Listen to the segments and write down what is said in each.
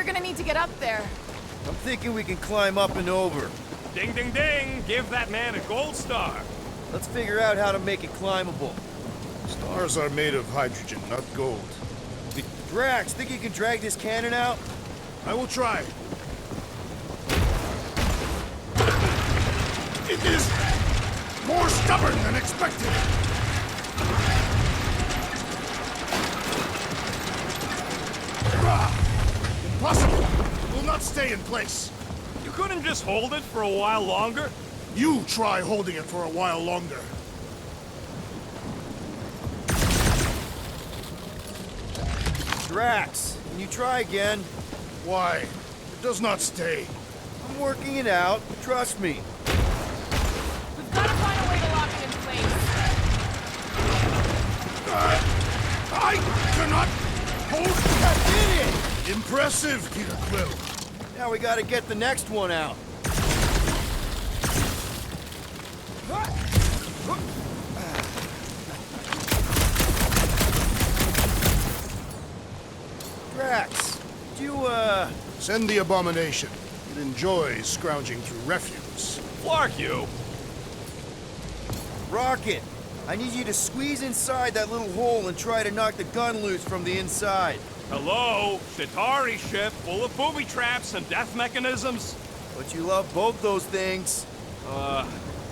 we're gonna need to get up there. I'm thinking we can climb up and over. Ding, ding, ding! Give that man a gold star. Let's figure out how to make it climbable. Stars are made of hydrogen, not gold. Drax, think you can drag this cannon out? I will try. It is more stubborn than expected. Impossible! It will not stay in place. You couldn't just hold it for a while longer? You try holding it for a while longer. Drax, can you try again? Why? It does not stay. I'm working it out. Trust me. We've gotta find a way to lock it in place. I cannot hold I did it! Impressive, Peter Quill. Now we gotta get the next one out. Drax, do you, Send the abomination. It enjoys scrounging through refuse. Flark you! Rocket, I need you to squeeze inside that little hole and try to knock the gun loose from the inside. Hello? Chitauri ship full of booby traps and death mechanisms? But you love both those things.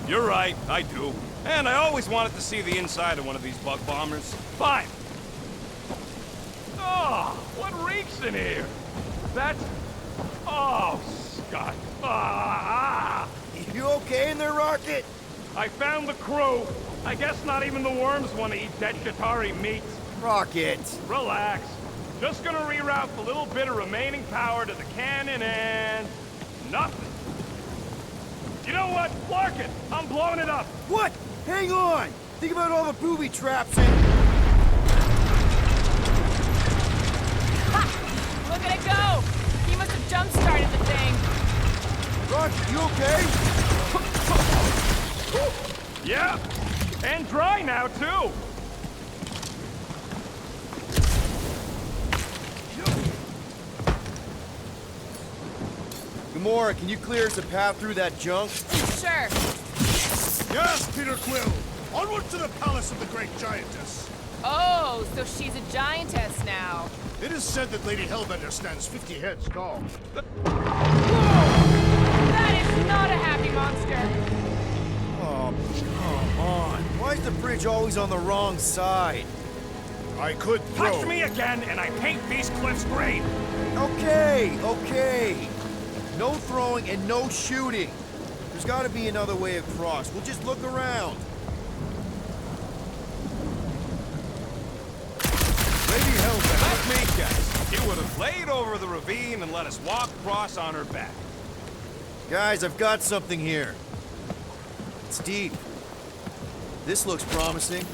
You're right, I do. And I always wanted to see the inside of one of these bug bombers. Fine. Oh, what reeks in here? That's... Oh, Scott. You okay in there, Rocket? I found the crew. I guess not even the worms want to eat dead Chitauri meat. Rocket. Relax. Just gonna reroute the little bit of remaining power to the cannon and... nothing. You know what? Flark it! I'm blowing it up! What? Hang on! Think about all the booby traps and... Ha! Look at it go! He must have jump-started the thing. Rocket, you okay? Yeah! And dry now, too! Gamora, can you clear us a path through that junk? Sure. Yes, Peter Quill! Onward to the palace of the great giantess! Oh, so she's a giantess now. It is said that Lady Hellbender stands 50 heads tall. That is not a happy monster. Oh, come on. Why is the bridge always on the wrong side? I could throw... Touch me again, and I paint these cliffs green! Okay, okay. No throwing and no shooting. There's gotta be another way across. We'll just look around. Lady Hellbender... Let me guess. You would have laid over the ravine and let us walk across on her back. Guys, I've got something here. It's deep. This looks promising.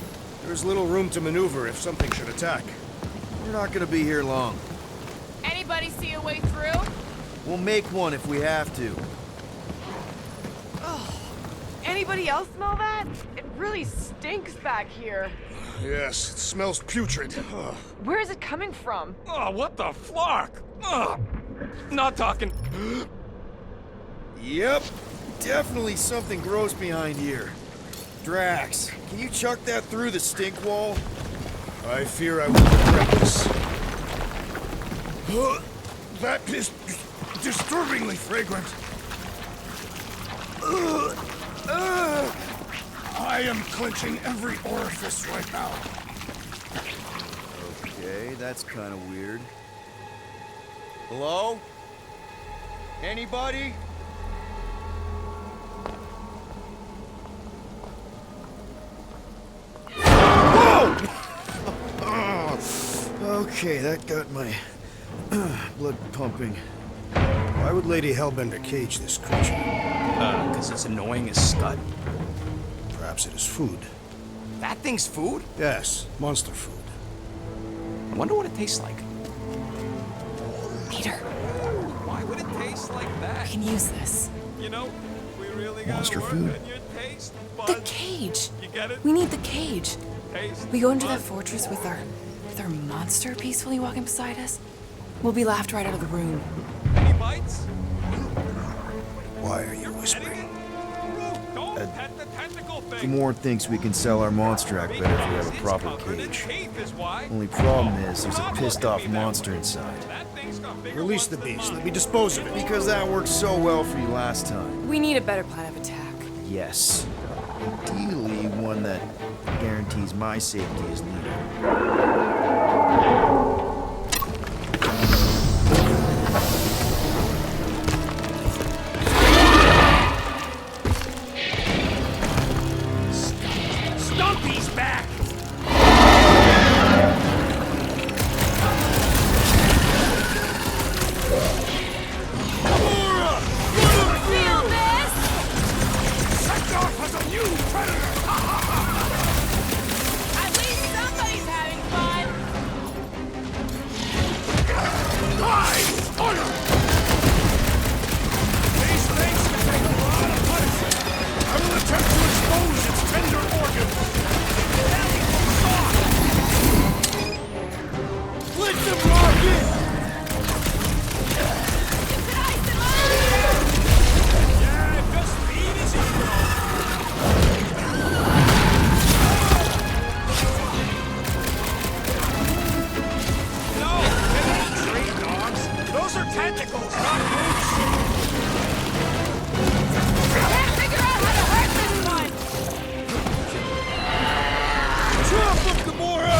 There is little room to maneuver if something should attack. We're not gonna be here long. Anybody see a way through? We'll make one if we have to. Anybody else smell that? It really stinks back here. Yes, it smells putrid. Ugh. Where is it coming from? Oh, what the flark? Ugh. Not talking. Yep. Definitely something gross behind here. Drax, can you chuck that through the stink wall? I fear I will regret this. That is disturbingly fragrant. I am clenching every orifice right now. Okay, that's kind of weird. Hello? Anybody? Whoa! Okay, that got my blood pumping. Why would Lady Hellbender cage this creature? Because it's annoying as scud. Perhaps it is food. That thing's food? Yes, monster food. I wonder what it tastes like. Peter, Why would it taste like that? we can use this. You know, we really gotta Monster work food. on your taste The buds. cage. You get it? We need the cage. Taste We go into that buds. fortress with our monster peacefully walking beside us. We'll be laughed right out of the room. Any bites? Why are you whispering? Anything? Don't pet the tentacle thing. Gamorrean thinks we can sell our monster act better if we have a proper cage. Only problem is, there's a pissed-off monster inside. Release the beast. Let me dispose of it. Because that worked so well for you last time. We need a better plan of attack. Yes. Ideally, one that guarantees my safety as leader. Stumpy's back! Feel this? Seknarf has a new predator! At least somebody's having fun. These things can take a lot of punishment. I will attempt to expose its tender organs. Blitz him, Rocket! Yeah, just speed as you go. No, they're not tree dogs. Those are tentacles, not roots. Can't figure out how to hurt this one. Drop him, Gamora!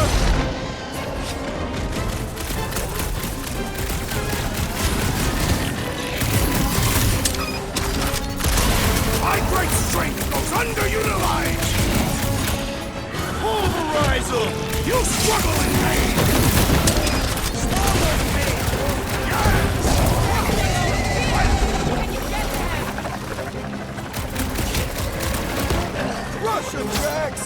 My great strength goes underutilized! Pulverize him! You struggle in vain! Swallow me! Yes! Rush him, Drax!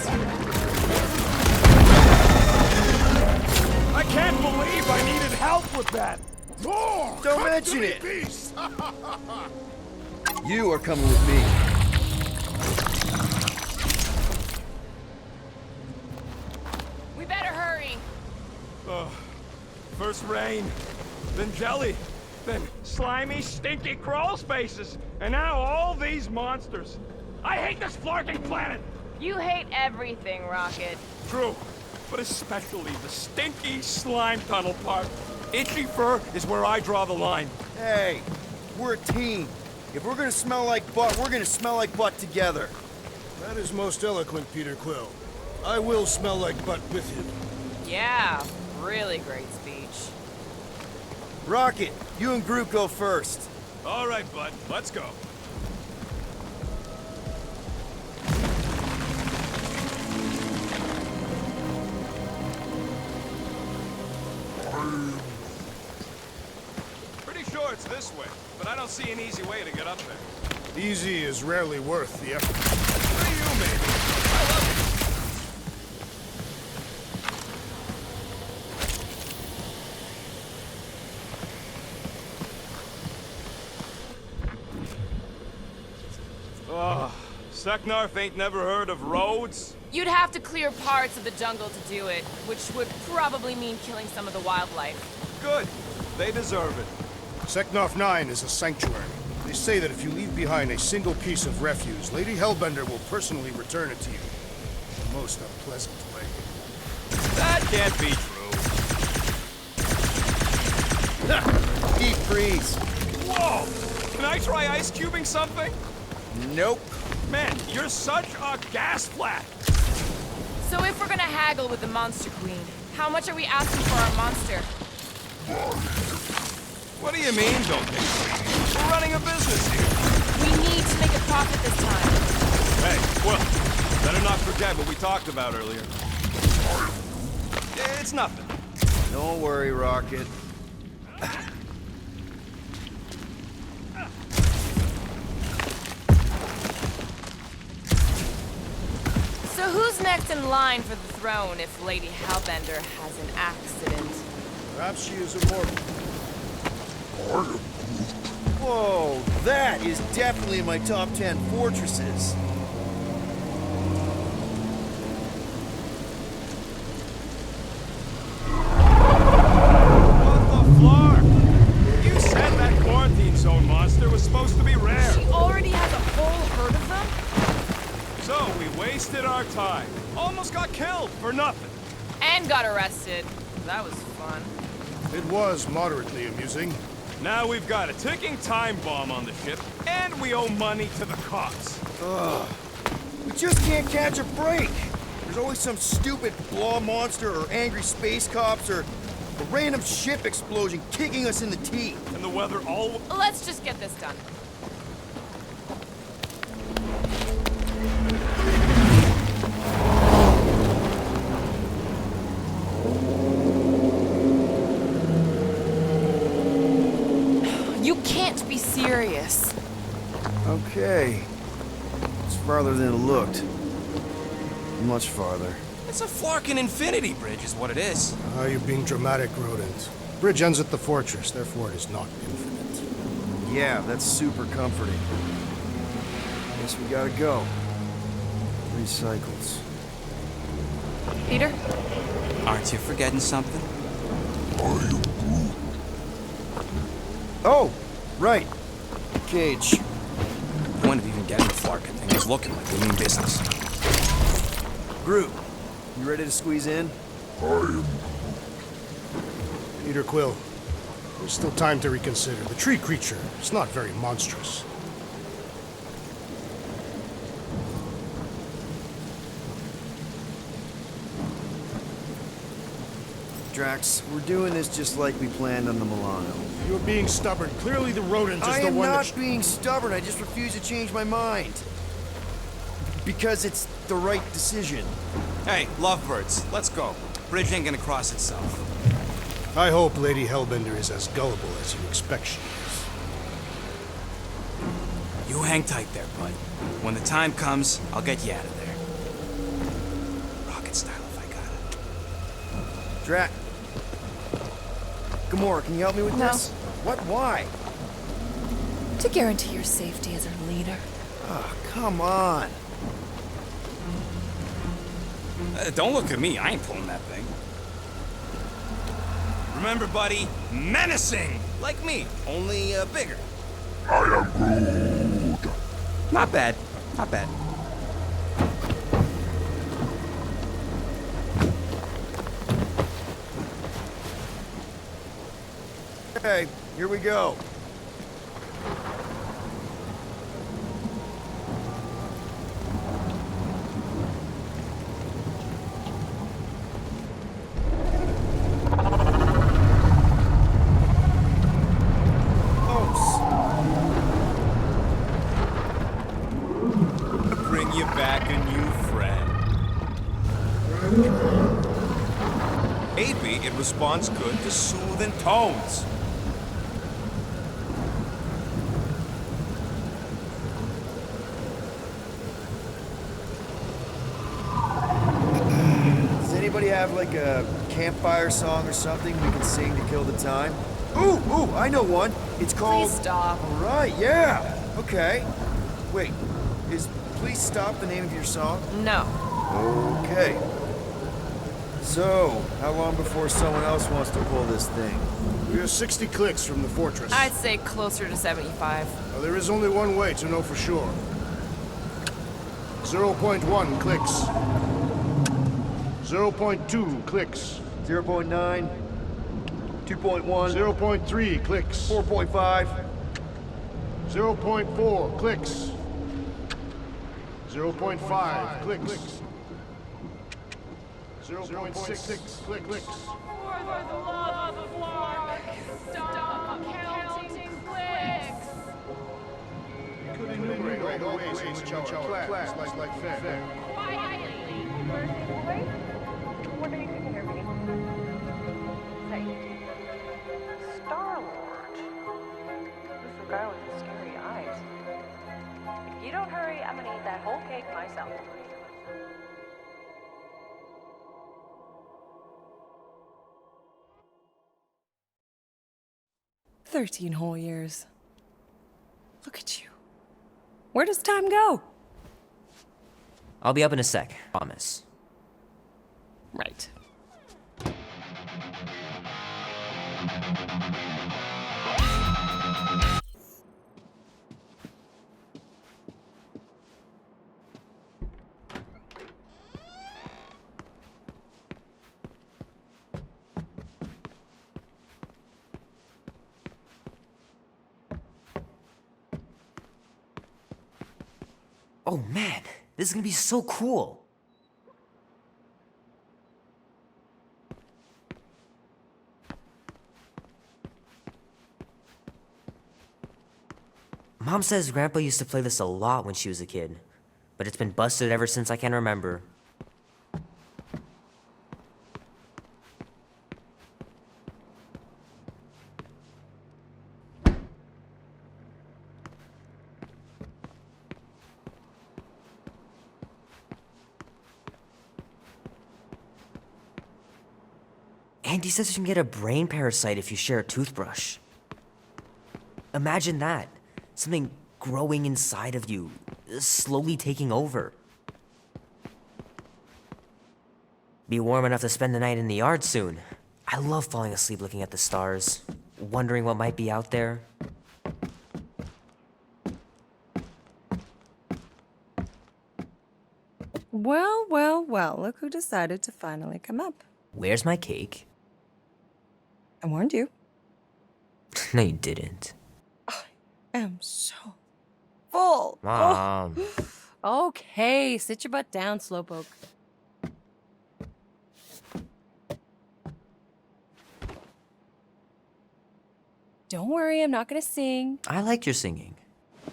I can't believe I needed help with that. More! Don't Cut mention to the it. beast! You are coming with me. We better hurry. First rain, then jelly, then slimy, stinky crawl spaces, and now all these monsters. I hate this flarking planet! You hate everything, Rocket. True, but especially the stinky slime tunnel part. Itchy fur is where I draw the line. Hey, we're a team. If we're gonna smell like butt, we're gonna smell like butt together. That is most eloquent, Peter Quill. I will smell like butt with you. Yeah, really great speech. Rocket, you and Groot go first. All right, bud, let's go. Pretty sure it's this way, but I don't see an easy way to get up there. Easy is rarely worth the effort. For you, maybe. I love it. Oh, Seknarf ain't never heard of roads? You'd have to clear parts of the jungle to do it, which would probably mean killing some of the wildlife. Good. They deserve it. Seknarf 9 is a sanctuary. They say that if you leave behind a single piece of refuse, Lady Hellbender will personally return it to you. In the most unpleasant way. That can't be true. Deep freeze. Whoa! Can I try ice cubing something? Nope. Man, you're such a gas flat! So if we're gonna haggle with the Monster Queen, how much are we asking for our monster? What do you mean, don't think so? We're running a business here. We need to make a profit this time. Hey, well, better not forget what we talked about earlier. It's nothing. Don't worry, Rocket. So who's next in line for the throne if Lady Hellbender has an accident? Perhaps she is immortal. Whoa, that is definitely in my top 10 fortresses. What the flark? our time. Almost got killed for nothing. And got arrested. That was fun. It was moderately amusing. Now we've got a ticking time bomb on the ship, and we owe money to the cops. We just can't catch a break. There's always some stupid blah monster or angry space cops or a random ship explosion kicking us in the teeth. And the weather all... Let's just get this done. You can't be serious. Okay. It's farther than it looked. Much farther. It's a Flarkin infinity bridge is what it is. Ah, you're being dramatic, Rodent. Bridge ends at the fortress, therefore it is not infinite. Yeah, that's super comforting. Guess we gotta go. 3 cycles. Peter? Aren't you forgetting something? Oh, right. Cage. The point of even getting the Flarkin thing is looking like we mean business. Groot, you ready to squeeze in? Peter Quill, there's still time to reconsider. The tree creature is not very monstrous. Drax, we're doing this just like we planned on the Milano. You're being stubborn. Clearly the rodent is I the am one not that... being stubborn, I just refuse to change my mind. Because it's the right decision. Hey, lovebirds, let's go. Bridge ain't gonna cross itself. I hope Lady Hellbender is as gullible as you expect she is. You hang tight there, bud. When the time comes, I'll get you out of there. Rocket style if I got it. Drax. Gamora, can you help me with No. this? What? Why? To guarantee your safety as our leader. Ah, come on. Don't look at me, I ain't pulling that thing. Remember, buddy, menacing! Like me, only bigger. I am Groot. Not bad, not bad. Okay, here we go. Bring you back a new friend. 8-beat, it responds good to soothing tones. Does anybody have like a campfire song or something we can sing to kill the time? Ooh, I know one. It's called... Please stop. All right, yeah. Okay. Wait, is Please Stop the name of your song? No. Okay. So, how long before someone else wants to pull this thing? We are 60 clicks from the fortress. I'd say closer to 75. Now, there is only one way to know for sure. 0.1 clicks. 0.2 clicks. 0.9, 2.1, 0.3 clicks. 4.5. 0.4 clicks. 0.5 clicks. 0.6 clicks. For the love of Mark, stop counting clicks. Could enumerate all the ways in which our class is like fair. Quietly. Wonder if you can hear me. Say, Star-Lord. Who's the guy with the scary eyes? If you don't hurry, I'm gonna eat that whole cake myself. 13 whole years. Look at you. Where does time go? I'll be up in a sec, promise. Right. Oh man, this is gonna be so cool. Mom says Grandpa used to play this a lot when she was a kid, but it's been busted ever since I can remember. Andy says you can get a brain parasite if you share a toothbrush. Imagine that. Something growing inside of you, slowly taking over. Be warm enough to spend the night in the yard soon. I love falling asleep looking at the stars, wondering what might be out there. Well, well, well, look who decided to finally come up. Where's my cake? I warned you. No, you didn't. I am so full. Mom. Oh. Okay, sit your butt down, Slowpoke. Don't worry, I'm not gonna sing. I like your singing.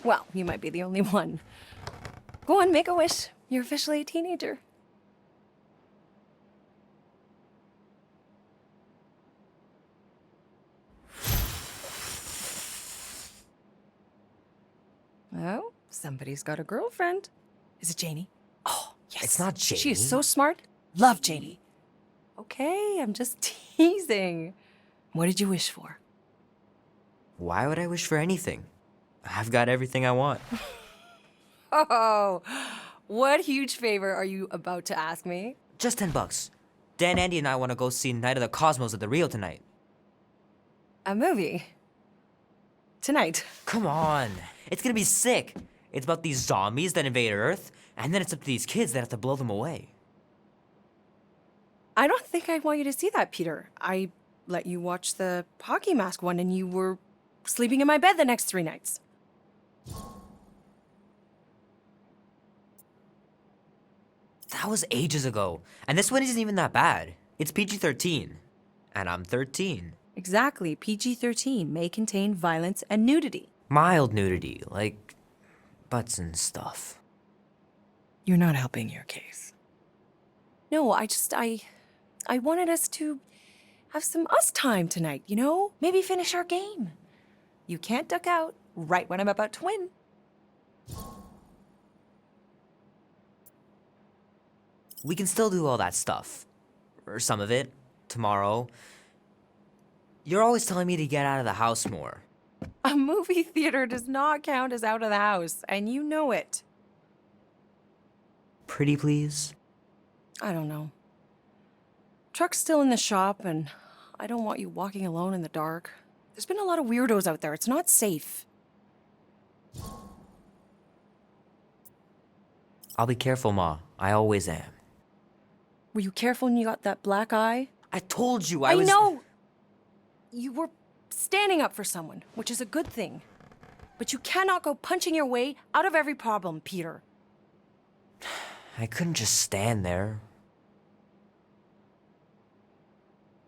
Well, you might be the only one. Go on, make a wish. You're officially a teenager. Oh, somebody's got a girlfriend. Is it Janie? Oh, yes. It's not She is Janie. so smart. Love Janie. Okay, I'm just teasing. What did you wish for? Why would I wish for anything? I've got everything I want. Oh, what huge favor are you about to ask me? Just $10. Dan, Andy, and I want to go see Night of the Cosmos at the Rio tonight. A movie. Tonight. Come on. It's gonna be sick. It's about these zombies that invade Earth, and then it's up to these kids that have to blow them away. I don't think I want you to see that, Peter. I let you watch the hockey mask one and you were sleeping in my bed the next 3 nights. That was ages ago, and this one isn't even that bad. It's PG-13, and I'm 13. Exactly. PG-13 may contain violence and nudity. Mild nudity, like butts and stuff. You're not helping your case. No, I wanted us to have some us time tonight, you know? Maybe finish our game. You can't duck out right when I'm about to win. We can still do all that stuff. Or some of it. Tomorrow. You're always telling me to get out of the house more. A movie theater does not count as out of the house, and you know it. Pretty please? I don't know. Truck's still in the shop, and I don't want you walking alone in the dark. There's been a lot of weirdos out there. It's not safe. I'll be careful, Ma. I always am. Were you careful when you got that black eye? I told you I was- know! You were standing up for someone, which is a good thing. But you cannot go punching your way out of every problem, Peter. I couldn't just stand there.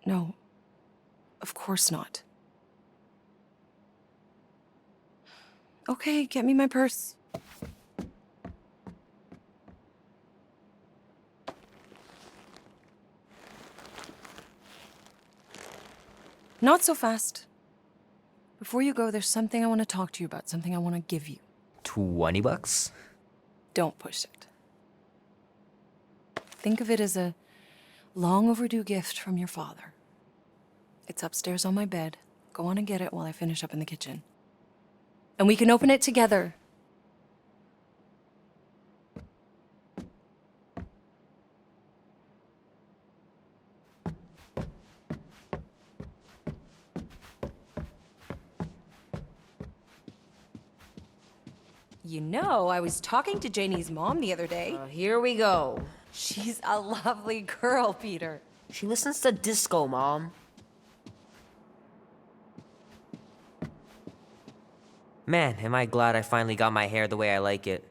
No. Of course not. Okay, get me my purse. Not so fast. Before you go, there's something I want to talk to you about, something I want to give you. $20? Don't push it. Think of it as a long overdue gift from your father. It's upstairs on my bed. Go on and get it while I finish up in the kitchen. And we can open it together. You know, I was talking to Janie's mom the other day. Here we go. She's a lovely girl, Peter. She listens to disco, Mom. Man, am I glad I finally got my hair the way I like it.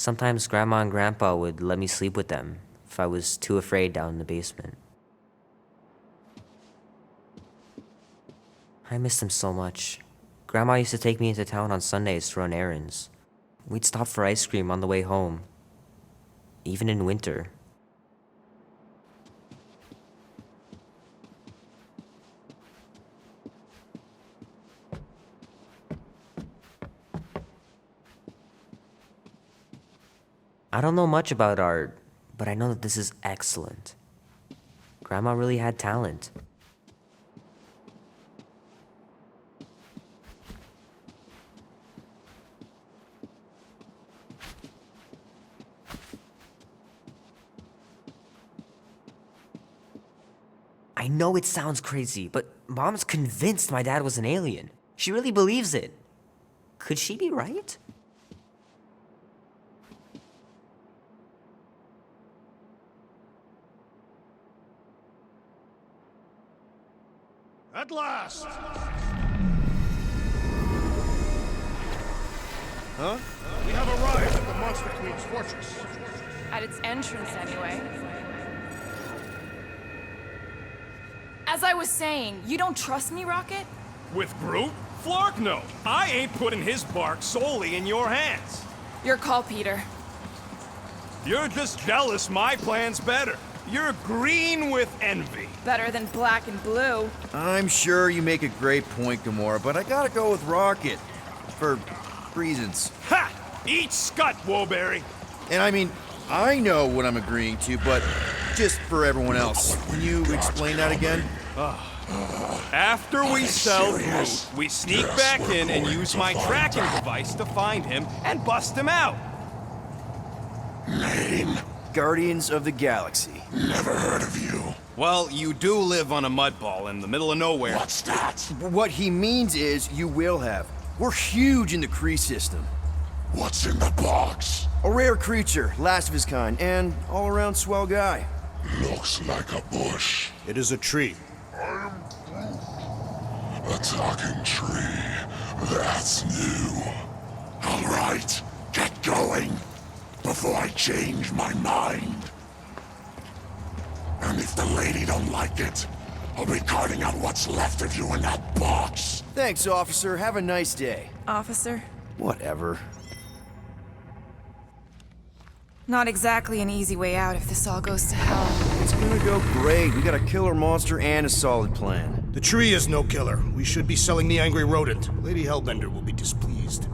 Sometimes Grandma and Grandpa would let me sleep with them if I was too afraid down in the basement. I miss them so much. Grandma used to take me into town on Sundays to run errands. We'd stop for ice cream on the way home, even in winter. I don't know much about art, but I know that this is excellent. Grandma really had talent. I know it sounds crazy, but Mom's convinced my dad was an alien. She really believes it. Could she be right? At last! Huh? We have arrived at the Monster Queen's fortress. At its entrance, anyway. As I was saying, you don't trust me, Rocket? With Groot? Flark, no. I ain't putting his bark solely in your hands. Your call, Peter. You're just jealous my plan's better. You're green with envy. Better than black and blue. I'm sure you make a great point, Gamora, but I gotta go with Rocket. For reasons. Ha! Eat scut, Woberry. And I mean, I know what I'm agreeing to, but just for everyone else, can you explain that again? After we sell Groot, we sneak back in and use my tracking device to find him and bust him out. Name? Guardians of the Galaxy. Never heard of you. Well, you do live on a mud ball in the middle of nowhere. What's that? What he means is you will have. We're huge in the Kree system. What's in the box? A rare creature, last of his kind, and all-around swell guy. Looks like a bush. It is a tree. A talking tree. That's new. All right, get going before I change my mind. And if the lady don't like it, I'll be carting out what's left of you in that box. Thanks, officer. Have a nice day. Officer? Whatever. Not exactly an easy way out if this all goes to hell. It's gonna go great. We got a killer monster and a solid plan. The tree is no killer. We should be selling the angry rodent. Lady Hellbender will be displeased.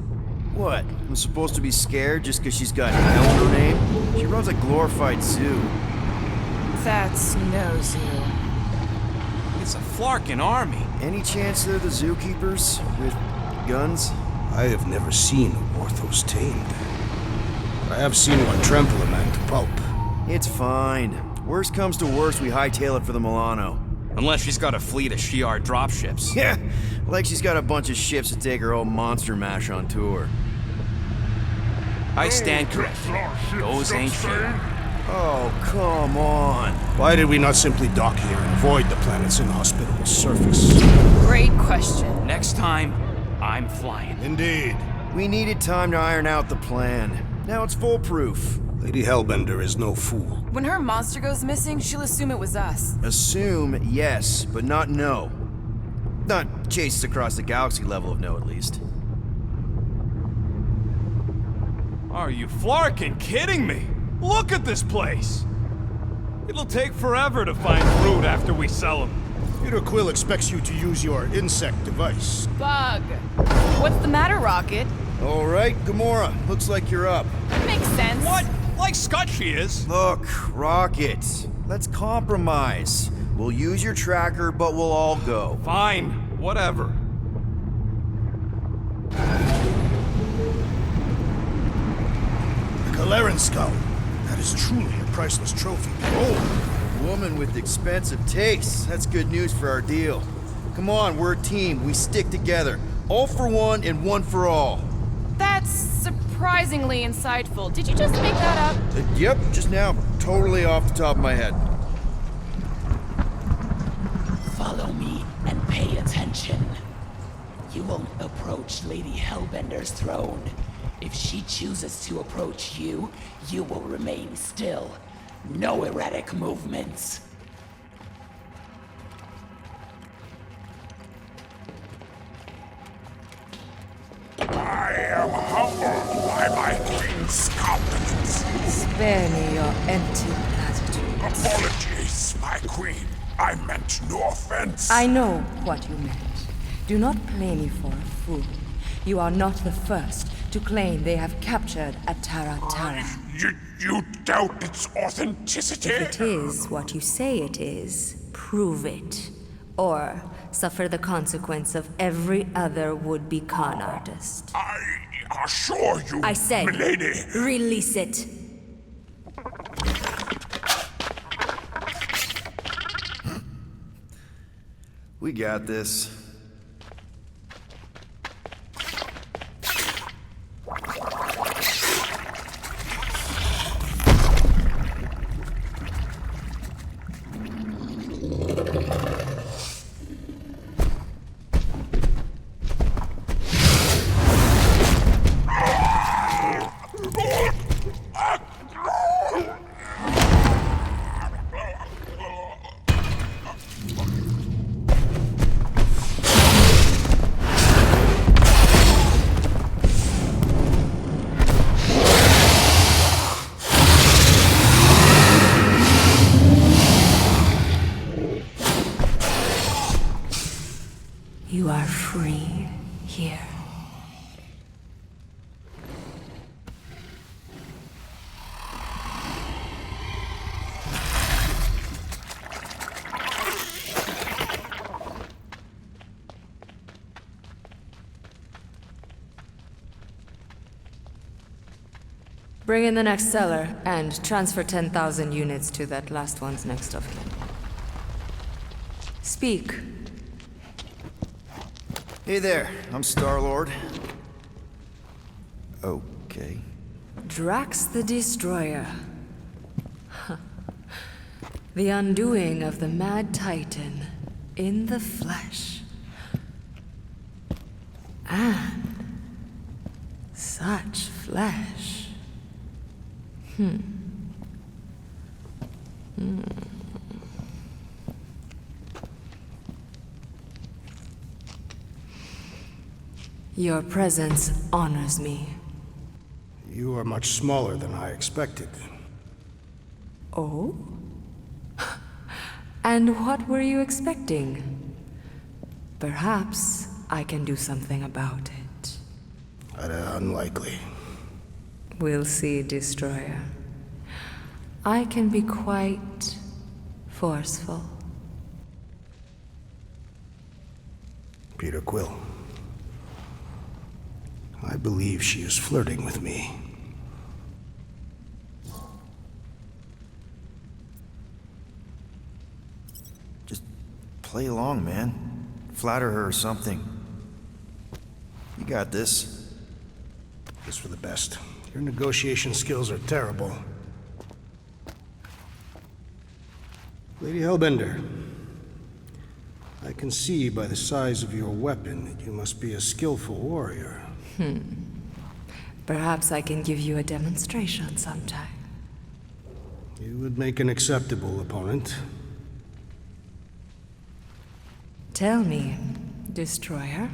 What? I'm supposed to be scared just because she's got Hell in her name? She runs a glorified zoo. That's no zoo. It's a Flarkin army. Any chance they're the zookeepers with guns? I have never seen a Orthos tamed. I have seen one trample a man to pulp. It's fine. Worst comes to worst, we hightail it for the Milano. Unless she's got a fleet of Shi'ar dropships. Yeah, like she's got a bunch of ships to take her whole monster mash on tour. I stand corrected. Those ain't Shi'ar. Oh, come on. Why did we not simply dock here and avoid the planet's inhospitable surface? Great question. Next time, I'm flying. Indeed. We needed time to iron out the plan. Now it's foolproof. Lady Hellbender is no fool. When her monster goes missing, she'll assume it was us. Assume yes, but not no. Not chase us across the galaxy level of no, at least. Are you Flarkin kidding me? Look at this place! It'll take forever to find Groot after we sell him. Peter Quill expects you to use your insect device. Bug. What's the matter, Rocket? All right, Gamora, looks like you're up. That makes sense. What? Like Scott she is. Look, Rocket, let's compromise. We'll use your tracker, but we'll all go. Fine, whatever. The Galeran skull. That is truly a priceless trophy. Oh, woman with expensive tastes. That's good news for our deal. Come on, we're a team. We stick together. All for one and one for all. That's surprisingly insightful. Did you just make that up? Yep, just now. Totally off the top of my head. Follow me and pay attention. You won't approach Lady Hellbender's throne If she chooses to approach you, you will remain still. No erratic movements. I am humbled by my queen's competence. Spare me your empty platitudes. Apologies, my queen. I meant no offense. I know what you meant. Do not play me for a fool. You are not the first to claim they have captured Atara Tara. You doubt its authenticity? If it is what you say it is, prove it. Or suffer the consequence of every other would-be con artist. I assure you, I said, milady. release it. We got this. You are free here. Bring in the next seller and transfer 10,000 units to that last one's next of kin. Speak. Hey there, I'm Star-Lord. Okay. Drax the Destroyer. The undoing of the Mad Titan in the flesh. And such flesh. Your presence honors me. You are much smaller than I expected. Oh? And what were you expecting? Perhaps I can do something about it. Unlikely. We'll see, Destroyer. I can be quite forceful. Peter Quill. I believe she is flirting with me. Just play along, man. Flatter her or something. You got this. It's for the best. Your negotiation skills are terrible. Lady Hellbender, I can see by the size of your weapon that you must be a skillful warrior. Perhaps I can give you a demonstration sometime. You would make an acceptable opponent. Tell me, Destroyer,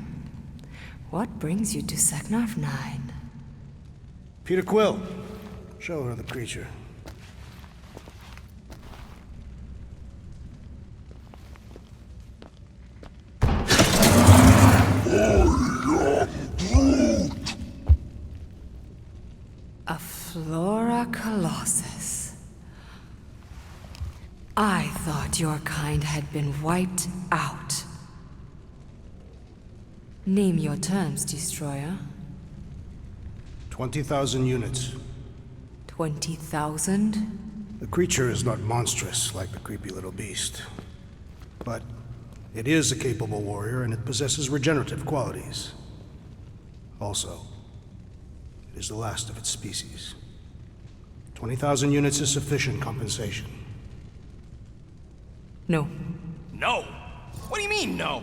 what brings you to Seknarf 9? Peter Quill, show her the creature. A Flora Colossus. I thought your kind had been wiped out. Name your terms, Destroyer. 20,000 units. 20,000? The creature is not monstrous like the creepy little beast. But it is a capable warrior and it possesses regenerative qualities. Also, it is the last of its species. 20,000 units is sufficient compensation. No. No! What do you mean, no?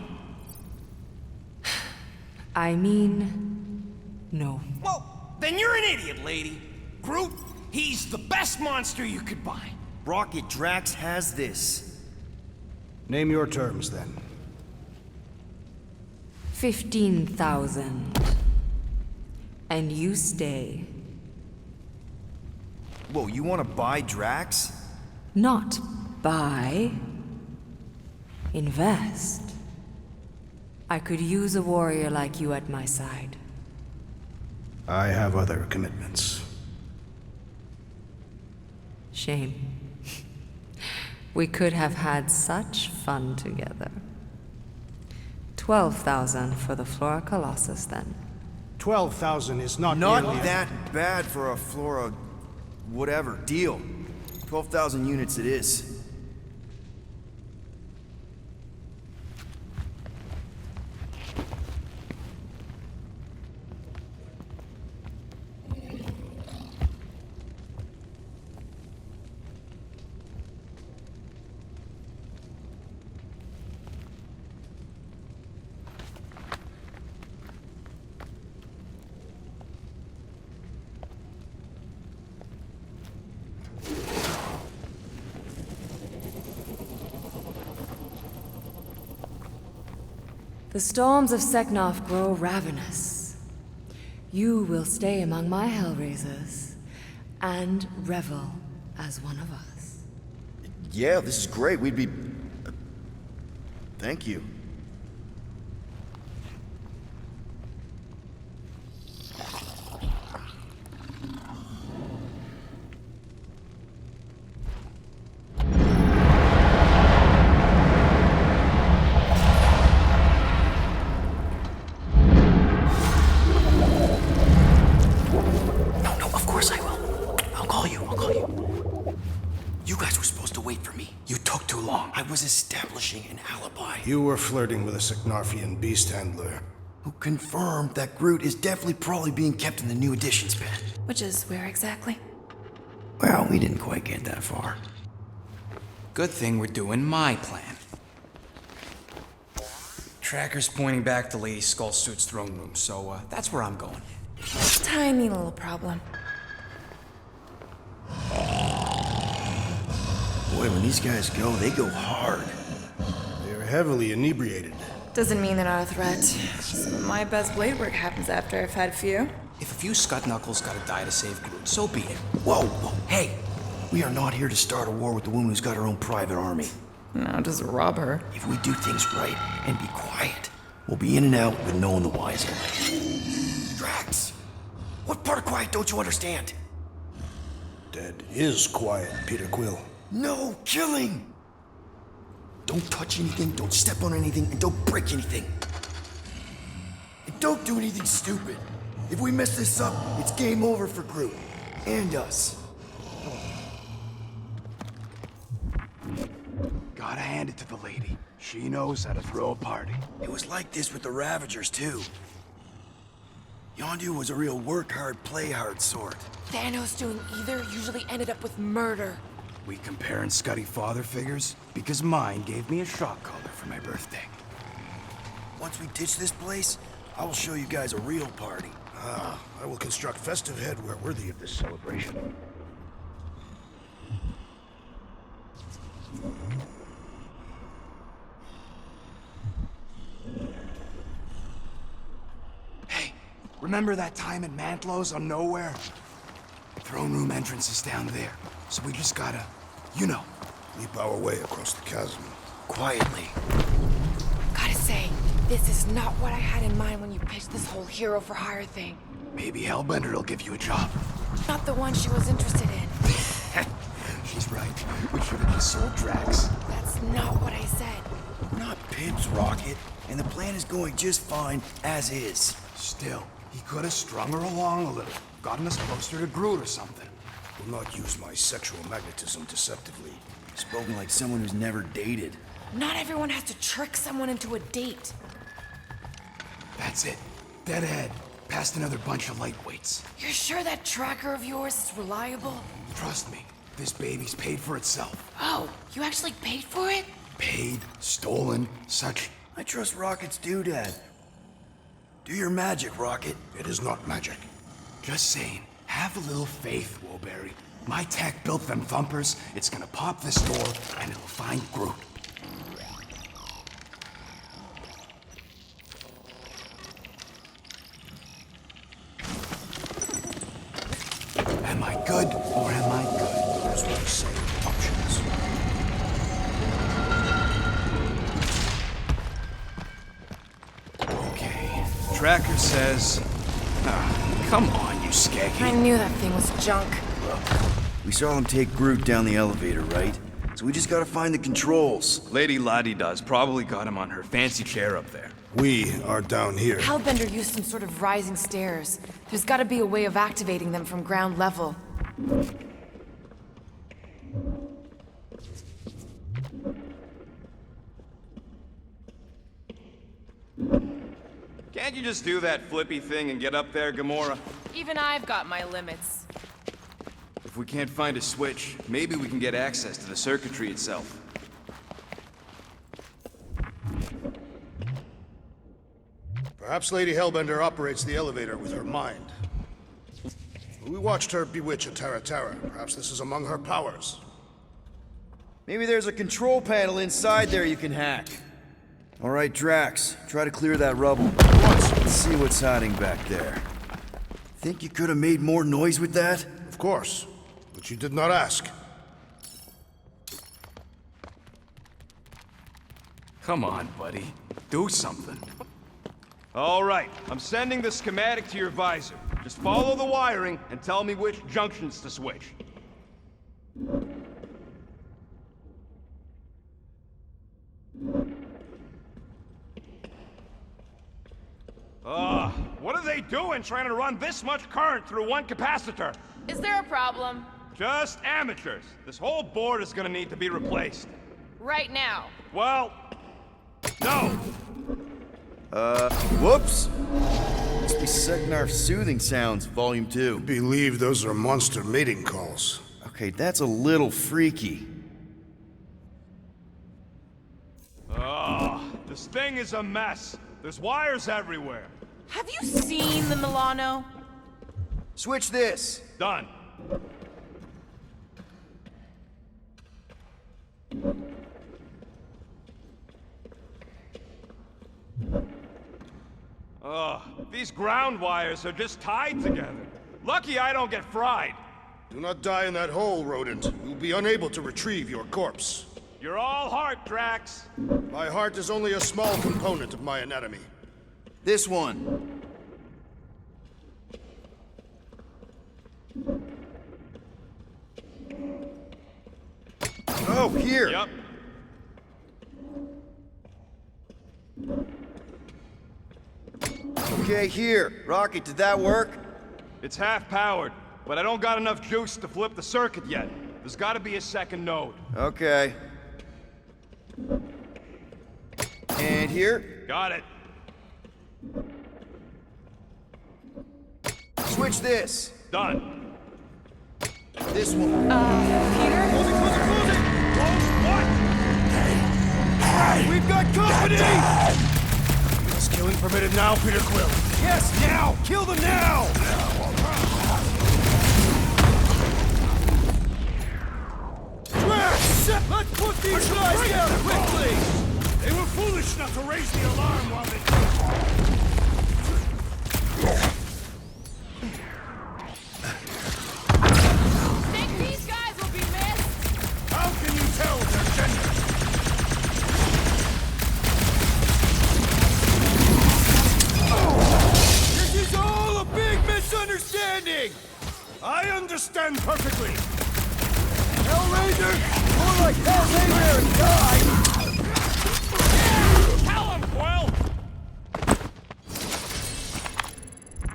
I mean, no. Well, Then you're an idiot, lady. Groot, he's the best monster you could buy. Rocket, Drax has this. Name your terms, then. 15,000. And you stay. Whoa, you want to buy Drax? Not buy. Invest. I could use a warrior like you at my side. I have other commitments. Shame. We could have had such fun together. 12,000 for the Flora Colossus, then. 12,000 is not Not nearly that bad for a Flora... whatever, deal. 12,000 units it is. The storms of Seknarf grow ravenous. You will stay among my Hellraisers and revel as one of us. Yeah, this is great. We'd be... Thank you. I was establishing an alibi. You were flirting with a Seknarfian beast handler. Who confirmed that Groot is definitely probably being kept in the new editions bin. Which is where exactly? Well, we didn't quite get that far. Good thing we're doing my plan. Tracker's pointing back to Lady Skullsuit's throne room, so that's where I'm going. Tiny little problem. Boy, when these guys go, they go hard. They're heavily inebriated. Doesn't mean they're not a threat. Some of my best blade work happens after I've had a few. If a few Scut Knuckles gotta die to save Groot, so be it. Whoa, whoa, hey! We are not here to start a war with the woman who's got her own private army. No, just rob her. If we do things right and be quiet, we'll be in and out with no one the wiser. Drax! What part of quiet don't you understand? Dead is quiet, Peter Quill. No killing! Don't touch anything, don't step on anything, and don't break anything. And don't do anything stupid. If we mess this up, it's game over for Groot. And us. Gotta hand it to the lady. She knows how to throw a party. It was like this with the Ravagers, too. Yondu was a real work hard, play hard sort. Thanos doing either usually ended up with murder. We comparing Scuddy father figures? Because mine gave me a shock collar for my birthday. Once we ditch this place, I will show you guys a real party. I will construct festive headwear worthy of this celebration. Hey, remember that time at Mantlo's on Nowhere? Throne room entrance is down there, so we just gotta, you know. Leap our way across the chasm. Quietly. Gotta say, this is not what I had in mind when you pitched this whole hero for hire thing. Maybe Hellbender'll give you a job. Not the one she was interested in. She's right. We should have just sold Drax. That's not what I said. We're not pimps, Rocket, and the plan is going just fine as is. Still, he could have strung her along a little. Gotten us closer to Groot or something. Will not use my sexual magnetism deceptively. Spoken like someone who's never dated. Not everyone has to trick someone into a date. That's it. Dead ahead. Past another bunch of lightweights. You're sure that tracker of yours is reliable? Trust me, this baby's paid for itself. Oh, you actually paid for it? Paid, stolen, such. I trust Rocket's doodad. Do your magic, Rocket. It is not magic. Just saying, have a little faith, Woolberry. My tech built them thumpers. It's gonna pop this door, and it'll find Groot. Am I good or am I good? That's what I say. Options. Okay. Tracker says... Ah, come on, you I skeggy. knew that thing was junk. We saw him take Groot down the elevator, right? So we just gotta find the controls. Lady Ladi-Da's probably got him on her fancy chair up there. We are down here. Hellbender used some sort of rising stairs. There's gotta be a way of activating them from ground level. Can't you just do that flippy thing and get up there, Gamora? Even I've got my limits. If we can't find a switch, maybe we can get access to the circuitry itself. Perhaps Lady Hellbender operates the elevator with her mind. We watched her bewitch a Tara Tara. Perhaps this is among her powers. Maybe there's a control panel inside there you can hack. All right, Drax, try to clear that rubble. Let's see what's hiding back there. Think you could have made more noise with that? Of course, but you did not ask. Come on, buddy. Do something. All right, I'm sending the schematic to your visor. Just follow the wiring and tell me which junctions to switch. What are they doing trying to run this much current through one capacitor? Is there a problem? Just amateurs. This whole board is gonna need to be replaced. Right now. Well, no. Whoops! Must be Seknarf Soothing Sounds, Volume 2. Believe those are monster mating calls. Okay, that's a little freaky. This thing is a mess. There's wires everywhere. Have you seen the Milano? Switch this! Done. These ground wires are just tied together. Lucky I don't get fried. Do not die in that hole, rodent. You'll be unable to retrieve your corpse. You're all heart, Drax. My heart is only a small component of my anatomy. This one. Oh, here! Yep. Okay, here. Rocket, did that work? It's half powered, but I don't got enough juice to flip the circuit yet. There's gotta be a second node. Okay. And here? Got it. Switch this. Done. This one. Peter? What? We've got company! Is killing permitted now, Peter Quill? Yes, now! Kill them now! Drax! Let's put these guys down quickly! They were foolish not to raise the alarm while they... Think these guys will be missed? How can you tell their gender? This is all a big misunderstanding! I understand perfectly. Hellraiser? More like Hellraiser and die! Tell him, Quill!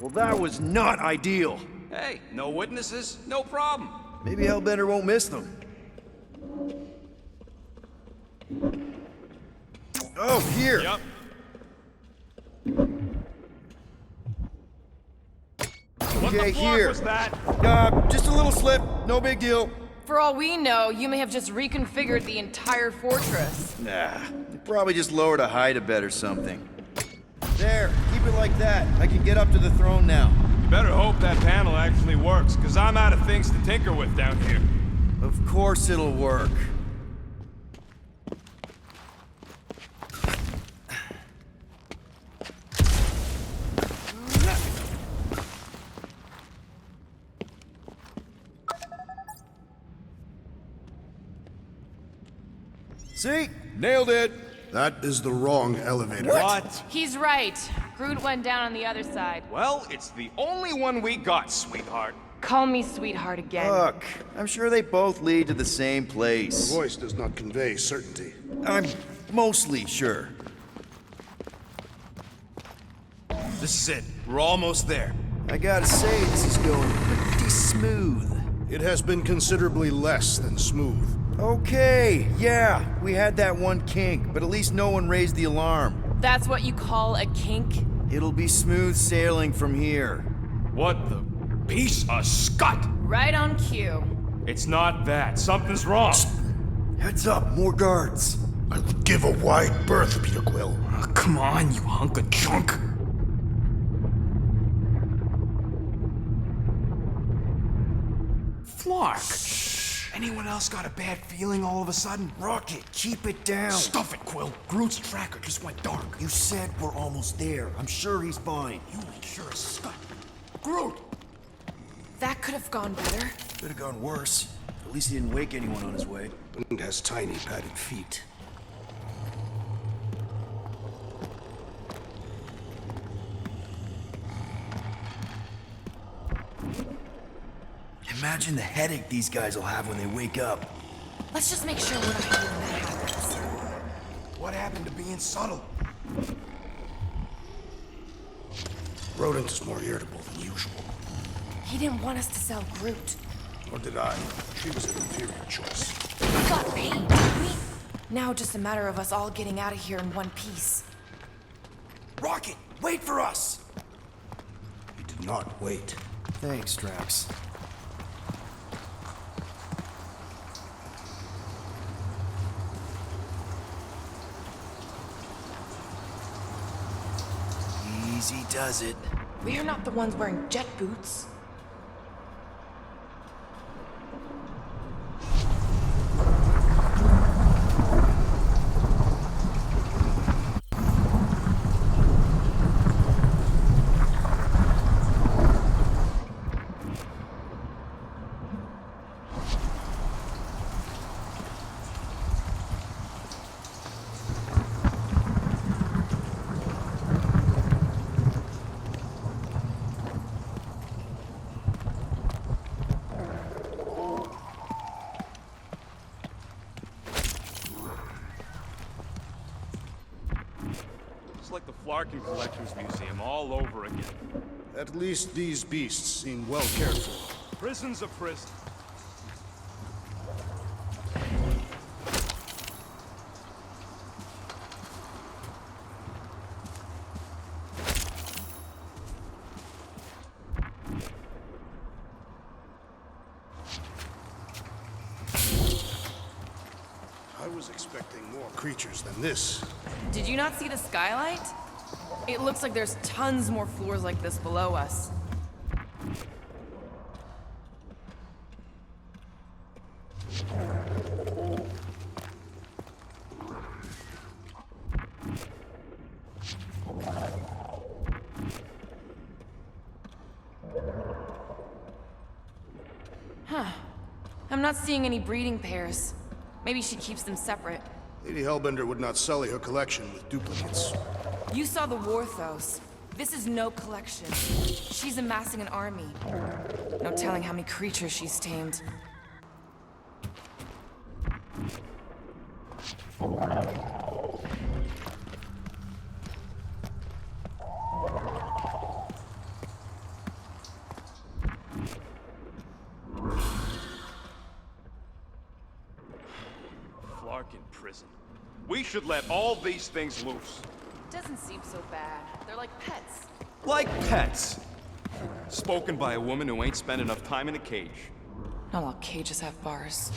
Well, that was not ideal. Hey, no witnesses, no problem. Maybe Hellbender won't miss them. Oh, here! Yep. What Okay, the fuck here. was that? Just a little slip, no big deal. For all we know, you may have just reconfigured the entire fortress. Nah, they probably just lowered a hide a bed or something. There, keep it like that. I can get up to the throne now. You better hope that panel actually works, because I'm out of things to tinker with down here. Of course it'll work. See? Nailed it! That is the wrong elevator. What? He's right. Groot went down on the other side. Well, it's the only one we got, sweetheart. Call me sweetheart again. Look, I'm sure they both lead to the same Your place. voice does not convey certainty. I'm mostly sure. This is it. We're almost there. I gotta say, this is going pretty smooth. It has been considerably less than smooth. Okay, yeah, we had that one kink, but at least no one raised the alarm. That's what you call a kink? It'll be smooth sailing from here. What the piece of scut? Right on cue. It's not that. Something's wrong. Heads up, more guards. I would give a wide berth, Peter Quill. Oh, come on, you hunk of junk. Flark. Anyone else got a bad feeling all of a sudden? Rocket, keep it down. Stuff it, Quill. Groot's tracker just went dark. You said we're almost there. I'm sure he's fine. You ain't sure as scut. Groot! That could have gone better. Could have gone worse. At least he didn't wake anyone on his way. And has tiny padded feet. Imagine the headache these guys will have when they wake up. Let's just make sure we're not here when that happens. What happened to being subtle? Rodent is more irritable than usual. He didn't want us to sell Groot. Or did I? She was an inferior choice. We got paid, didn't we? Now just a matter of us all getting out of here in one piece. Rocket, wait for us! He did not wait. Thanks, Drax. Easy does it. We're not the ones wearing jet boots. It's like the Flarkin Collections Museum all over again. At least these beasts seem well cared for. Prison's a prison. I was expecting more creatures than this. Did you not see the skylight? It looks like there's tons more floors like this below us. Huh. I'm not seeing any breeding pairs. Maybe she keeps them separate. Lady Hellbender would not sully her collection with duplicates. You saw the Warthos. This is no collection. She's amassing an army. No telling how many creatures she's tamed. Flarkin Prison. We should let all these things loose. Doesn't seem so bad. They're like pets. Like pets. Spoken by a woman who ain't spent enough time in a cage. Not all cages have bars.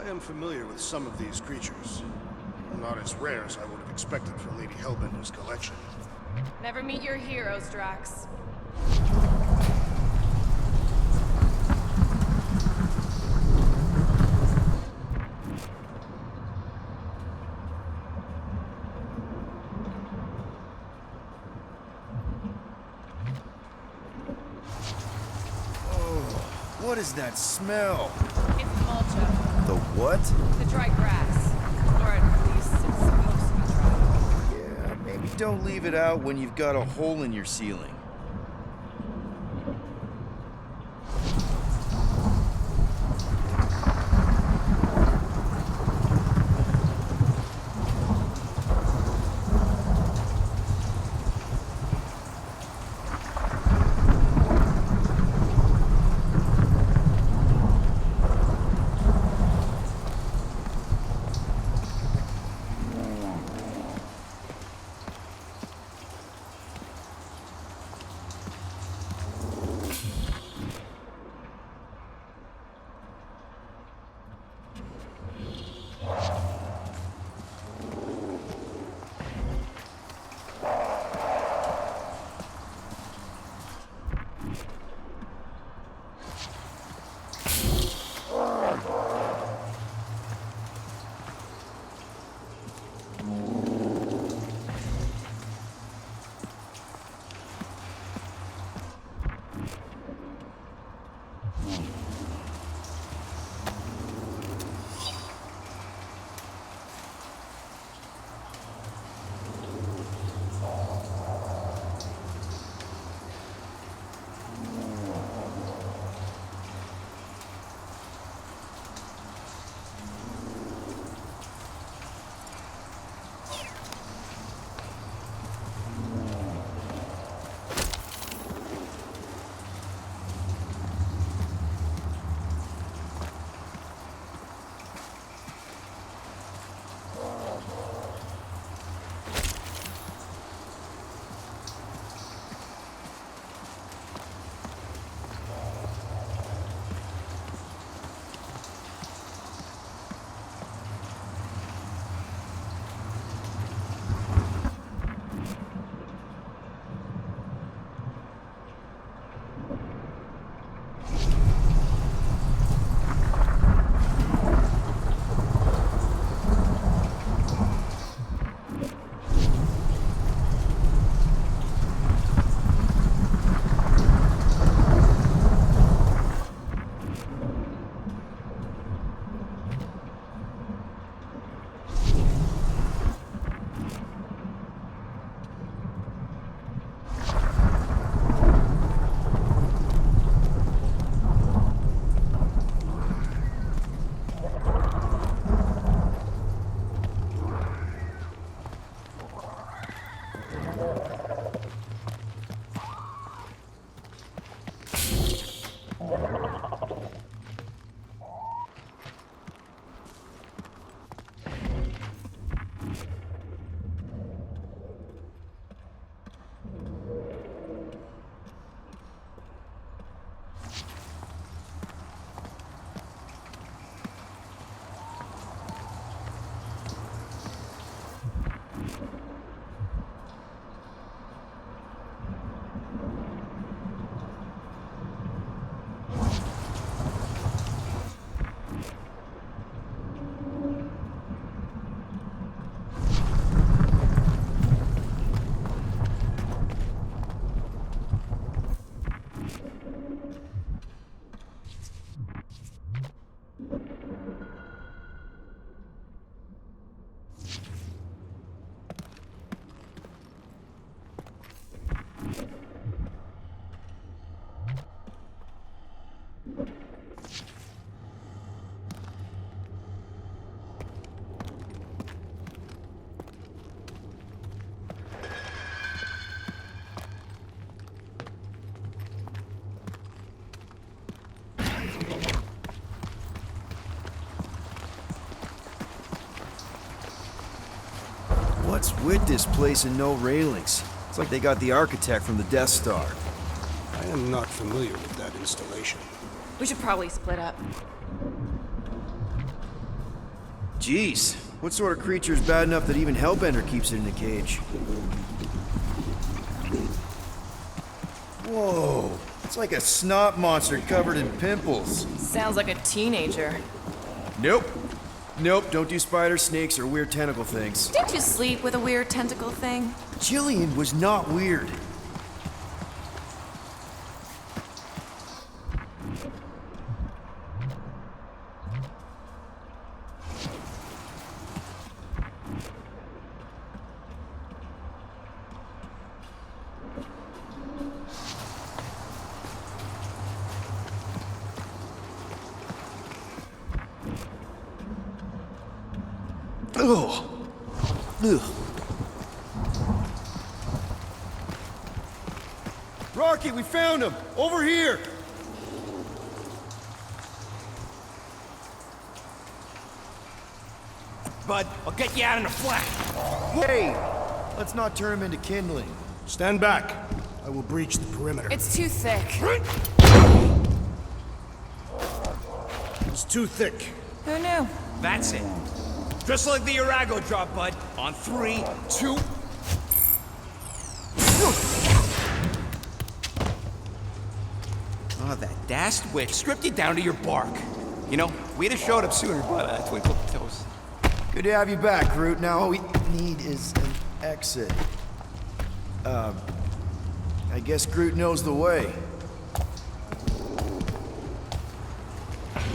I am familiar with some of these creatures. Not as rare as I would have expected for Lady Hellbender's collection. Never meet your heroes, Drax. What is that smell? It's mulcha. The what? The dry grass. Or at least it's supposed to be dry. Yeah, maybe don't leave it out when you've got a hole in your ceiling. What's with this place and no railings? It's like they got the architect from the Death Star. I am not familiar with that installation. We should probably split up. Jeez, what sort of creature is bad enough that even Hellbender keeps it in a cage? Whoa, it's like a snot monster covered in pimples. Sounds like a teenager. Nope. Nope, don't do spiders, snakes, or weird tentacle things. Didn't you sleep with a weird tentacle thing? Jillian was not weird. Ugh. Ugh. Rocky, we found him! Over here! Bud, I'll get you out in a flash. Hey! Let's not turn him into kindling. Stand back. I will breach the perimeter. It's too thick. It's too thick. Who knew? That's it. Just like the Arago drop, Bud. On 3, 2... Oh, that dashed witch stripped you down to your bark. You know, we'd have showed up sooner, but twinkle toes. Good to have you back, Groot. Now all we need is an exit. I guess Groot knows the way.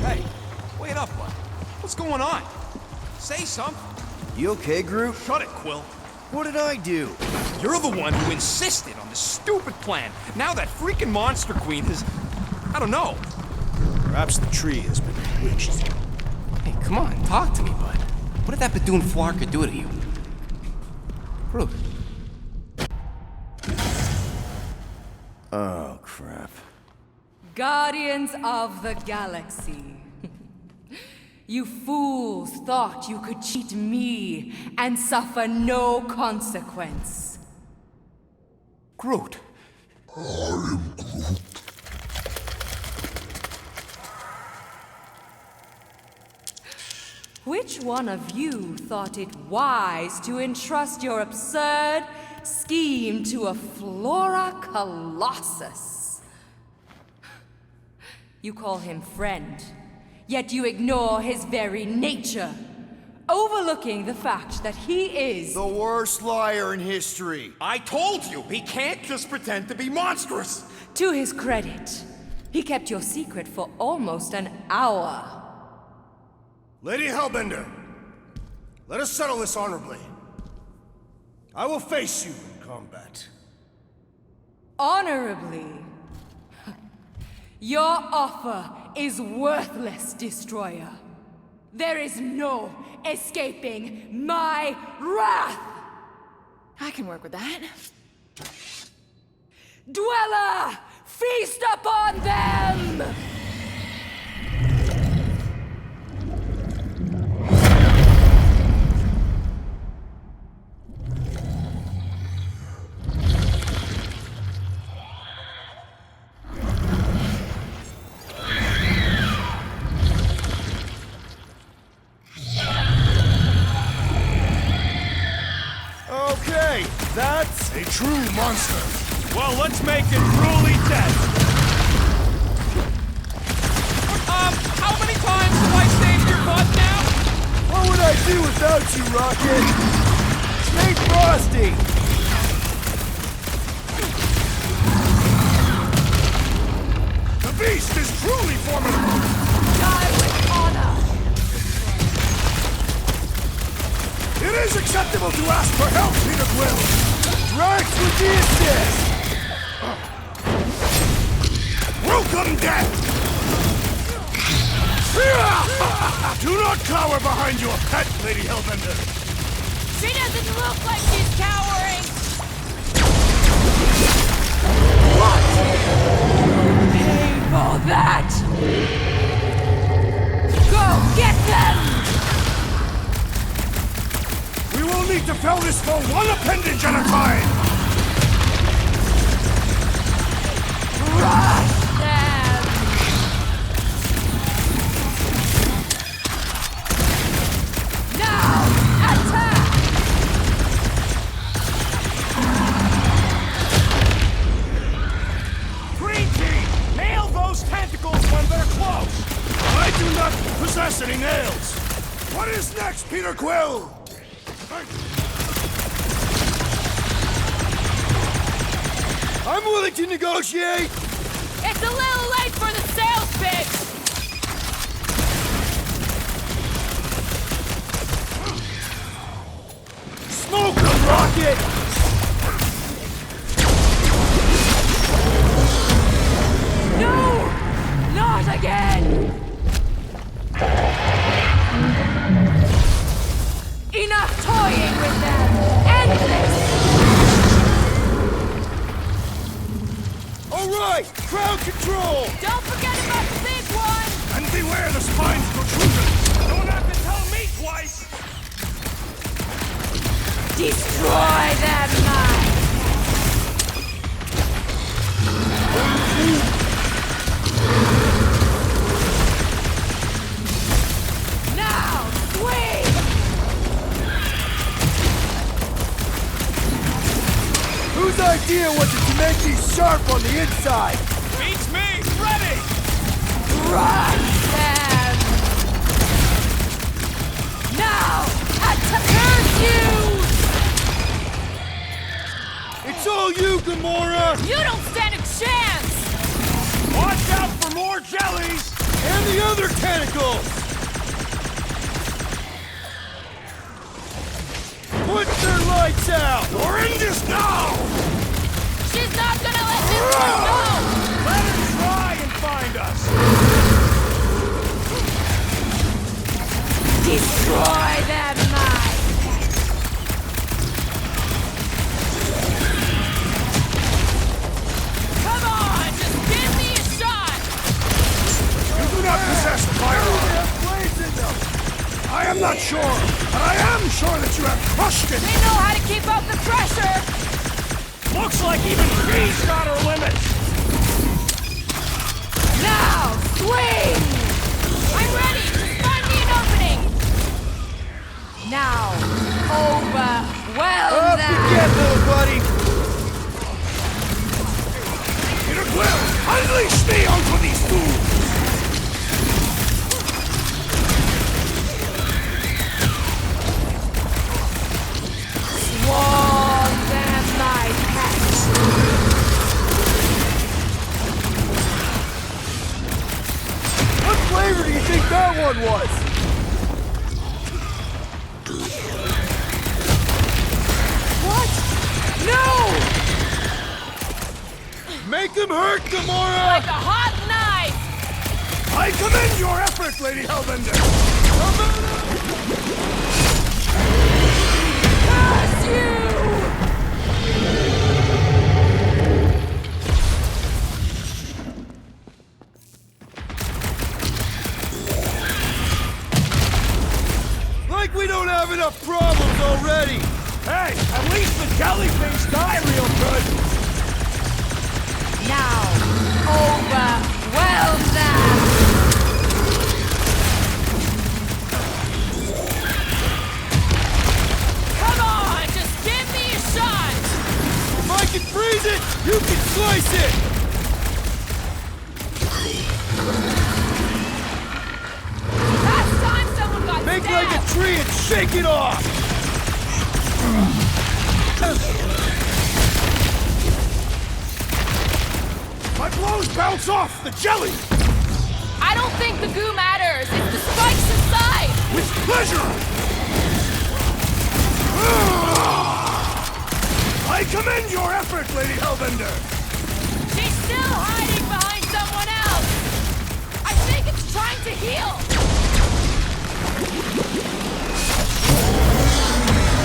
Hey, wait up, Bud. What's going on? Say something. You okay, Groot? Shut it, Quill. What did I do? You're the one who insisted on this stupid plan. Now that freaking Monster Queen has... I don't know. Perhaps the tree has been bewitched. Hey, come on, talk to me, Bud. What did that Bethune Flarka do to you? Groot. Oh, crap. Guardians of the Galaxy. You fools thought you could cheat me and suffer no consequence. Groot. Which one of you thought it wise to entrust your absurd scheme to a Flora Colossus? You call him friend, yet you ignore his very nature, overlooking the fact that he is the worst liar in history. I told you, he can't just pretend to be monstrous. To his credit, he kept your secret for almost an hour. Lady Hellbender, let us settle this honorably. I will face you in combat. Honorably? Your offer is worthless, Destroyer. There is no escaping my wrath! I can work with that. Dweller, feast upon them! Okay, that's a true monster. Well, let's make it truly dead. How many times have I saved your butt now? What would I do without you, Rocket? Stay frosty! The beast is truly formidable. Die with honor! It is acceptable to ask for help, Peter Quill. Drax with the assist! Welcome, death! Do not cower behind your pet, Lady Hellbender. She doesn't look like she's cowering! Pay for that! Go get them! We will need to fell this foe one appendage at a time! Crush them! many nails! What is next, Peter Quill? I'm willing to negotiate! It's a little late for the sales pitch! Smoke them, Rocket! No! Not again! Enough toying with them! End this! Alright! Crowd control! Don't forget about the big one! And beware the spine's protrusion! Don't have to tell me twice! Destroy them, mine! Now, swing! Whose idea was it to make these sharp on the inside? Beats me! Ready! Run them! Now, curse you! It's all you, Gamora! You don't stand a chance! Watch out for more jellies! And the other tentacles! Put their lights out! Or end this now! She's not gonna let this one go! Let her try and find us! Destroy them, mine! Come on, just give me a shot! You do not possess a firearm! They have blades in them! I am not sure, but I am sure that you have crushed it! They know how to keep up the pressure! Looks like even she's got her limits! Now, swing! I'm ready! Just find me an opening! Now, overwhelm them! Forget, little buddy! Peter Quill, unleash me onto these fools! Swarm them, my pets! What flavor do you think that one was? What? No! Make them hurt, Gamora! Like a hot knife! I commend your effort, Lady Hellbender! Curse you! Like we don't have enough problems already! Hey, at least the jelly things die real good! Now, overwhelm them! Come on, just give me a shot! If I can freeze it, you can slice it! Last time someone got Make stabbed! like a tree and shake it off! My blows bounce off the jelly! I don't think the goo matters. It's the spikes inside. With pleasure! I commend your effort, Lady Hellbender! She's still hiding behind someone else. I think it's trying to heal.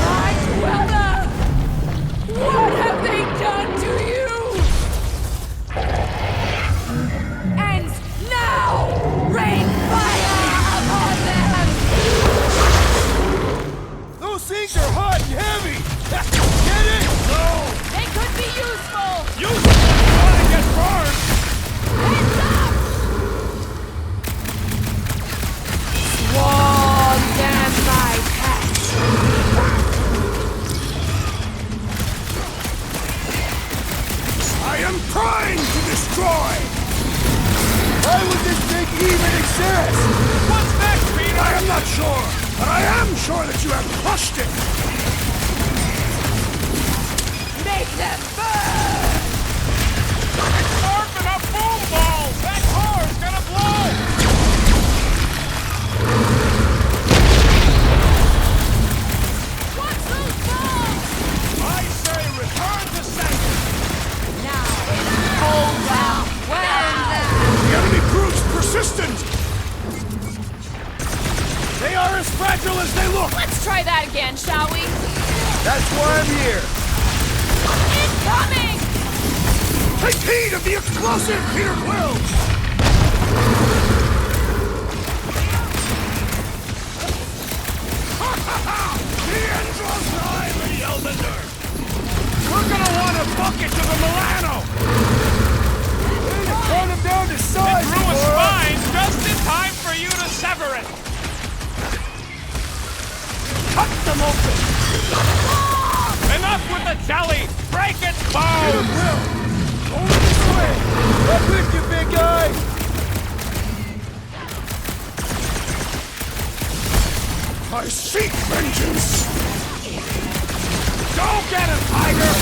My Dweller! What have they done to you? Ends now! Rain fire upon them! Those things are hot and heavy! Get it? No! They could be useful! Useful! Trying to get burned! Heads up! Swarm them, my pets! I am trying to destroy! Why would this thing even exist? What's next, Peter? sure, but I am sure that you have crushed it! Make them burn! Open up boom balls! That car's gonna blow! What's those balls? I say return to sender! Now! Hold out! The enemy proves persistent! They are as fragile as they look! Let's try that again, shall we? That's why I'm here. Incoming! Take heed of the explosive, Peter Quill! The end draws nigh, Lady Elbender! We're gonna want a bucket to the Milano! Turn him down to size. It threw a spine just in time for you to sever it! Cut them open! Enough with the jelly! Break its bones! Over this way. Up with you, big guy. I seek vengeance! Go get him, Tiger!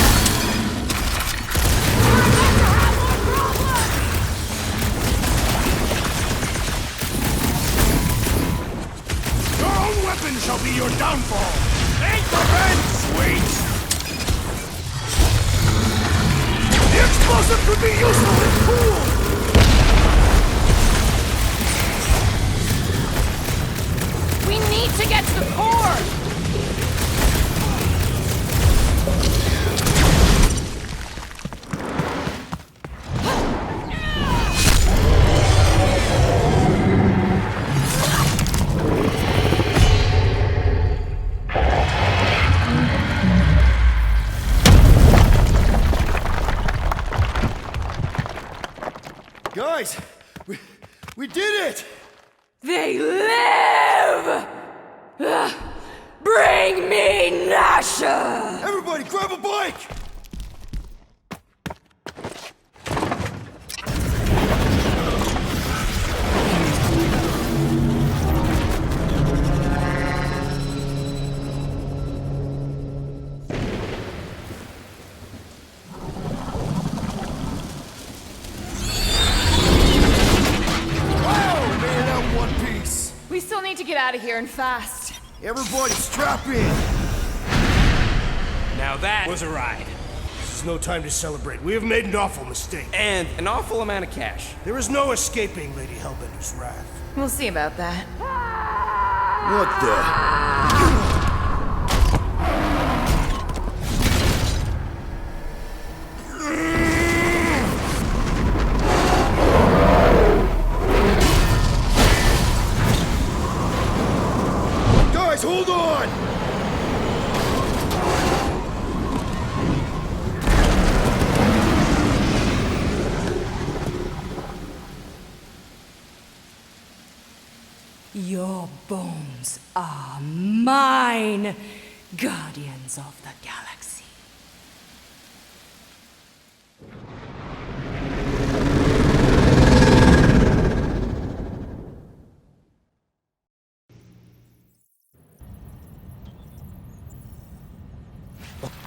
Your own weapon shall be your downfall! Ain't revenge sweet! The explosive could be useful if cooled! We need to get to the core! Guys, we did it! They live! Bring me Nasha! Everybody grab a bike! We still need to get out of here and fast. Everybody strap in! Now that was a ride. This is no time to celebrate. We have made an awful mistake. And an awful amount of cash. There is no escaping Lady Hellbender's wrath. We'll see about that. What the? Guys, hold on! Your bones are mine, guardians of the galaxy.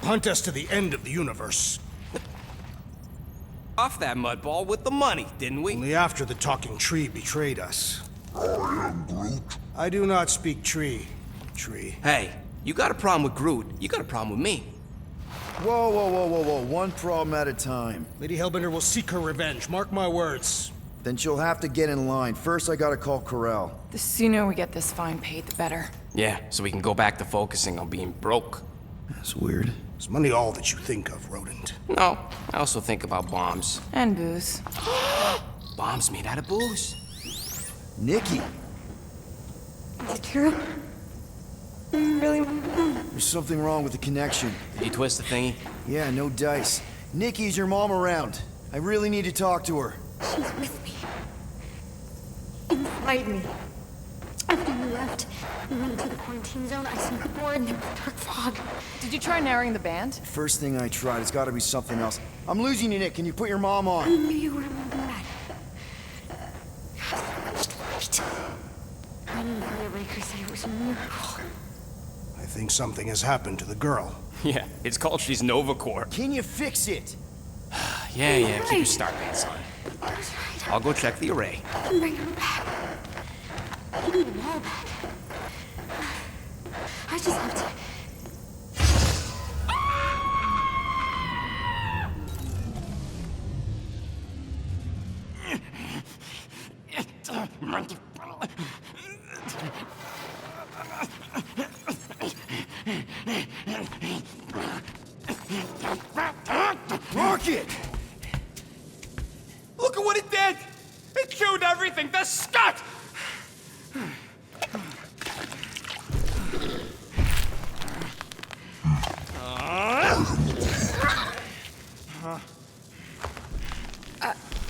Hunt us to the end of the universe. Off that mudball with the money, didn't we? Only after the talking tree betrayed us. I am Groot. I do not speak tree. Hey, you got a problem with Groot, you got a problem with me. Whoa, whoa, whoa, whoa, whoa. One problem at a time. Lady Hellbender will seek her revenge. Mark my words. Then she'll have to get in line. First, I gotta call Corel. The sooner we get this fine paid, the better. Yeah, so we can go back to focusing on being broke. That's weird. Is money all that you think of, rodent? No, I also think about bombs. And booze. Bombs made out of booze. Nikki, Is it true? Really? there's something wrong with the connection. Did you twist the thingy? Yeah, no dice. Nikki, is your mom around? I really need to talk to her. She's with me. Inside me. After you left, we went into the quarantine zone. I snuck aboard and there was dark fog. Did you try narrowing the band? First thing I tried, it's gotta be something else. I'm losing you, Nick. Can you put your mom I on? knew you were more than that. So much light. I didn't really Doctor said it was a miracle. I think something has happened to the girl. Yeah, it's called she's Nova Corps. Can you fix it? Yeah, keep your star pants on. I'll go check the array. I can bring him back. I need them all back. I just have to... Rocket! Look at what it did! It chewed everything! The scut!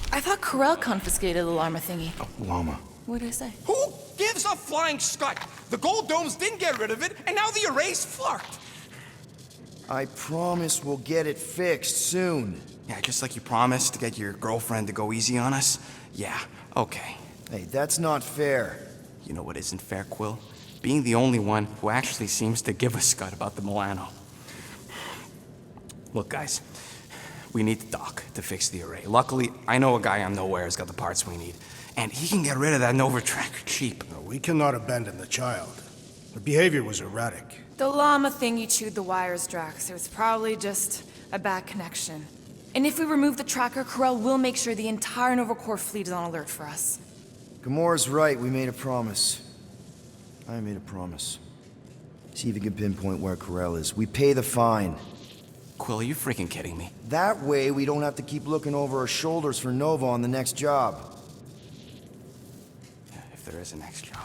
I thought Corell confiscated the llama thingy. Llama. What did I say? Who gives a flying scut? The gold domes didn't get rid of it, and now the array's fucked! I promise we'll get it fixed soon. Yeah, just like you promised to get your girlfriend to go easy on us. Yeah, okay. Hey, that's not fair. You know what isn't fair, Quill? Being the only one who actually seems to give a scut about the Milano. Look, guys, we need the doc to fix the array. Luckily, I know a guy on Nowhere has got the parts we need. And he can get rid of that Nova tracker cheap. No, we cannot abandon the child. Her behavior was erratic. The llama thingy chewed the wires, Drax. It was probably just a bad connection. And if we remove the tracker, Corell will make sure the entire Nova Corps fleet is on alert for us. Gamora's right, we made a promise. I made a promise. See if you can pinpoint where Corell is. We pay the fine. Quill, are you freaking kidding me? That way, we don't have to keep looking over our shoulders for Nova on the next job. If there is a next job.